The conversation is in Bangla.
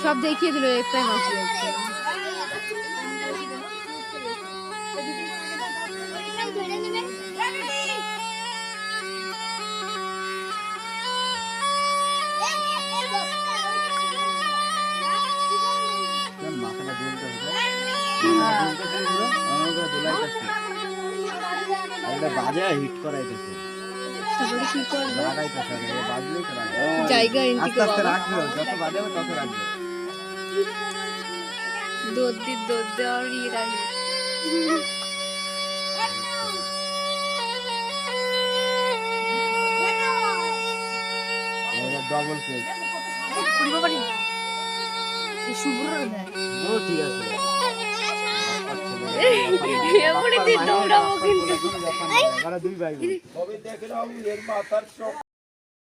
সব দেখিয়ে দিল একটাই বাকি আছে। বাজে হিট করাইতেছে জায়গা এন্ট্রি আস্তে আস্তে রাখবে, যত বাজে হবে তত রাখবে। দৌড় দেওয়ার ইয়ে রাখবে। ডবল কেক ঠিক আছে। এমনি দিন দৌড়াবো কিন্তু। দুই ভাই